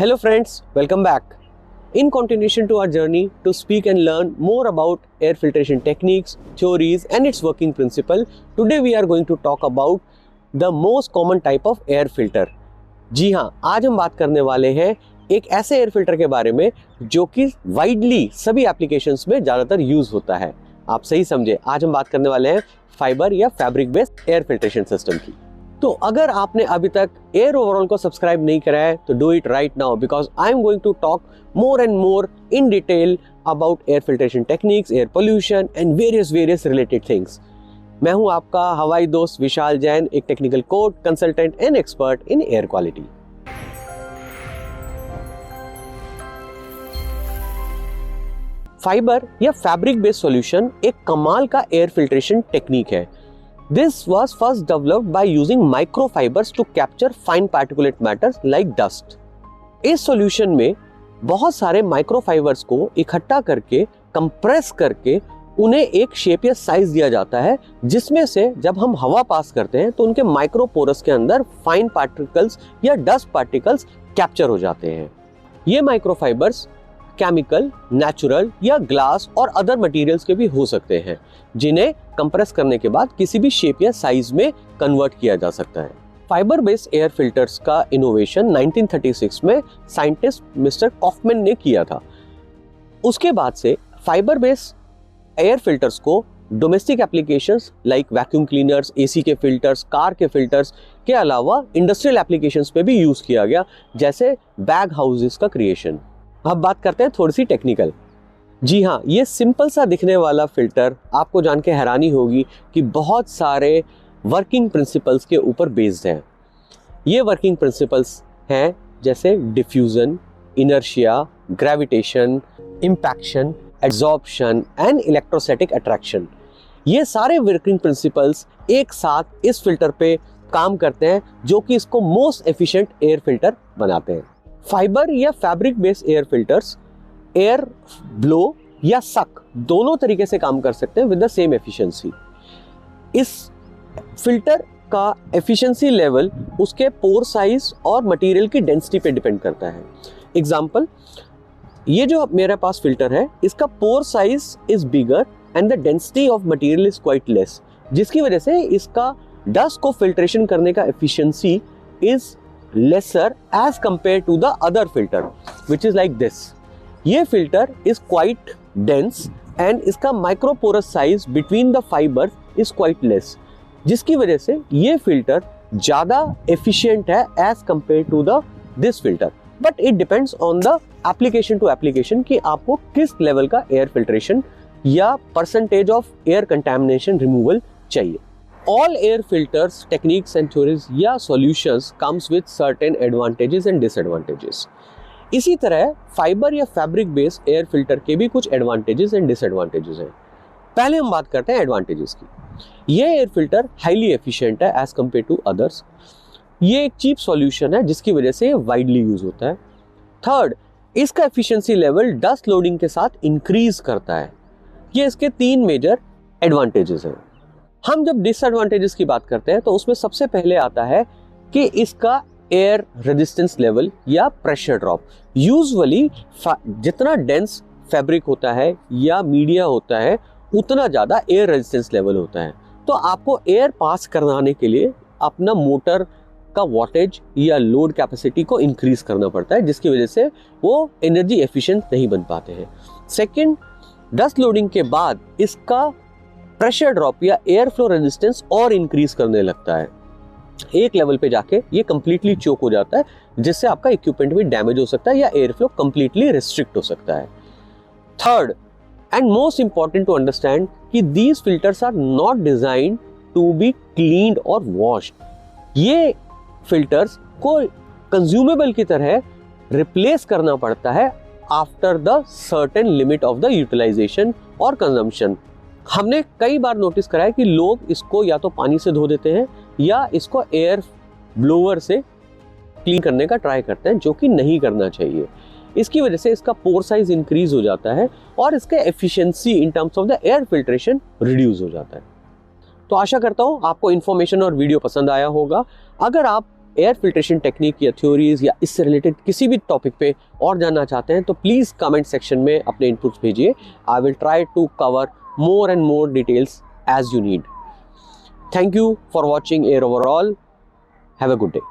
Hello friends, welcome back. In continuation to our journey to speak and learn more about air filtration techniques, theories and its working principle, today we are going to talk about the most common type of air filter. जी हाँ, आज हम बात करने वाले हैं एक ऐसे air filter के बारे में जो कि वाइडली सभी एप्लीकेशंस में ज़्यादातर यूज़ होता है. आप सही समझे, आज हम बात करने वाले हैं फाइबर या fabric based air filtration system की. तो अगर आपने अभी तक एयर ओवरऑल को सब्सक्राइब नहीं करा है तो do it right now, because I am going to talk more and more in detail about air filtration techniques, air pollution and various related things. मैं हूं आपका हवाई दोस्त विशाल जैन, एक technical coach, consultant and expert in air quality. Fiber या fabric based solution एक कमाल का एयर फिल्ट्रेशन टेक्निक है. This was first developed by using microfibers to capture fine particulate matters like dust. इस सॉल्यूशन में बहुत सारे माइक्रोफाइबर्स को इकट्ठा करके कंप्रेस करके उन्हें एक शेप या साइज दिया जाता है, जिसमें से जब हम हवा पास करते हैं तो उनके माइक्रोपोरस के अंदर फाइन पार्टिकल्स या डस्ट पार्टिकल्स कैप्चर हो जाते हैं. ये माइक्रोफाइबर्स केमिकल, नेचुरल या ग्लास और अदर मटेरियल्स के भी हो सकते हैं, जिन्हें कंप्रेस करने के बाद किसी भी शेप या साइज में कन्वर्ट किया जा सकता है. फाइबर बेस्ड एयर फिल्टर्स का इनोवेशन 1936 में साइंटिस्ट मिस्टर कॉफमैन ने किया था. उसके बाद से फाइबर बेस्ड एयर फिल्टर्स को domestic applications like vacuum cleaners, AC के फिल्टर्स, कार के फिल्टर्स के अलावा इंडस्ट्रियल एप्लीकेशंस पे भी यूज किया गया, जैसे बैग हाउसेस का क्रिएशन. अब बात करते हैं थोड़ी सी टेक्निकल. जी हाँ, ये सिंपल सा दिखने वाला फिल्टर आपको जान के हैरानी होगी कि बहुत सारे वर्किंग प्रिंसिपल्स के ऊपर बेस्ड है. ये वर्किंग प्रिंसिपल्स हैं जैसे diffusion, inertia, gravitation, impaction, absorption and electrostatic attraction. ये सारे वर्किंग प्रिंसिपल्स एक साथ इस फिल्टर पे काम करते हैं, जो कि इसको मोस्ट एफिशिएंट एयर फिल्टर बनाते हैं. फाइबर या fabric based air filters air blow या सक दोनों तरीके से काम कर सकते हैं विद द सेम एफिशिएंसी. इस फिल्टर का एफिशिएंसी लेवल उसके पोर साइज और मटेरियल की डेंसिटी पे डिपेंड करता है. एग्जांपल, ये जो मेरे पास फिल्टर है, इसका pore size is bigger and the density of material is quite less, जिसकी वजह से इसका डस्ट को फिल्ट्रेशन करने का efficiency is lesser as compared to the other filter, which is like this. ये filter is quite dense and इसका microporous size between the fibers is quite less, जिसकी वजह से ये filter ज़्यादा efficient है as compared to the this filter. But it depends on the application to application कि आपको किस level का air filtration या percentage of air contamination removal चाहिए. All air filters, techniques and theories या solutions comes with certain advantages and disadvantages. इसी तरह fibre या फैब्रिक बेस्ड एयर फिल्टर के भी कुछ एडवांटेजेस एंड डिसएडवांटेजेस हैं. पहले हम बात करते हैं एडवांटेजेस की. ये एयर फिल्टर हाईली एफिशिएंट है एज कम्पेयर टू अदर्स. ये एक चीप सॉल्यूशन है, जिसकी वजह से ये वाइडली यूज होता है. थर्ड, इसका एफिशिएंसी लेवल डस्ट लोडिंग के साथ इंक्रीज करता है. ये इसके 3 मेजर एडवांटेजेस हैं. हम जब डिसएडवांटेजेस की बात करते हैं तो उसमें सबसे पहले आता है कि इसका एयर रेजिस्टेंस लेवल या प्रेशर ड्रॉप. यूजुअली जितना डेंस फैब्रिक होता है या मीडिया होता है, उतना ज़्यादा एयर रेजिस्टेंस लेवल होता है. तो आपको एयर पास कराने के लिए अपना मोटर का वॉटेज या लोड कैपेसिटी को इंक्रीज करना पड़ता है, जिसकी वजह से वो एनर्जी एफिशिएंट नहीं बन पाते हैं. सेकेंड, डस्ट लोडिंग के बाद इसका प्रेशर ड्रॉप या एयर फ्लो रेजिस्टेंस और इंक्रीज करने लगता है. एक लेवल पे जाके ये कंप्लीटली चोक हो जाता है, जिससे आपका इक्विपमेंट भी डैमेज हो सकता है या एयर फ्लो कंप्लीटली रिस्ट्रिक्ट हो सकता है. Third and most important to understand कि these filters are not designed to be cleaned और वॉश्ड. ये फिल्टर्स को कंज्यूमेबल की तरह रिप्लेस करना पड़ता है after the certain limit of the utilization और कंजम्पशन. हमने कई बार नोटिस करा है कि लोग इसको या तो पानी से धो देते हैं या इसको एयर ब्लोअर से क्लीन करने का ट्राई करते हैं, जो कि नहीं करना चाहिए. इसकी वजह से इसका पोर साइज इंक्रीज हो जाता है और इसका efficiency in terms of the air filtration reduce हो जाता है. तो आशा करता हूँ आपको इन्फॉर्मेशन और वीडियो पसंद आया होगा. अगर आप एयर फिल्ट्रेशन टेक्निक या थ्योरीज या इससे रिलेटेड किसी भी टॉपिक पे और जानना चाहते हैं तो प्लीज़ कमेंट सेक्शन में अपने इनपुट्स भेजिए. I will try to cover more and more details as you need. Thank you for watching Air Overall. Have a good day.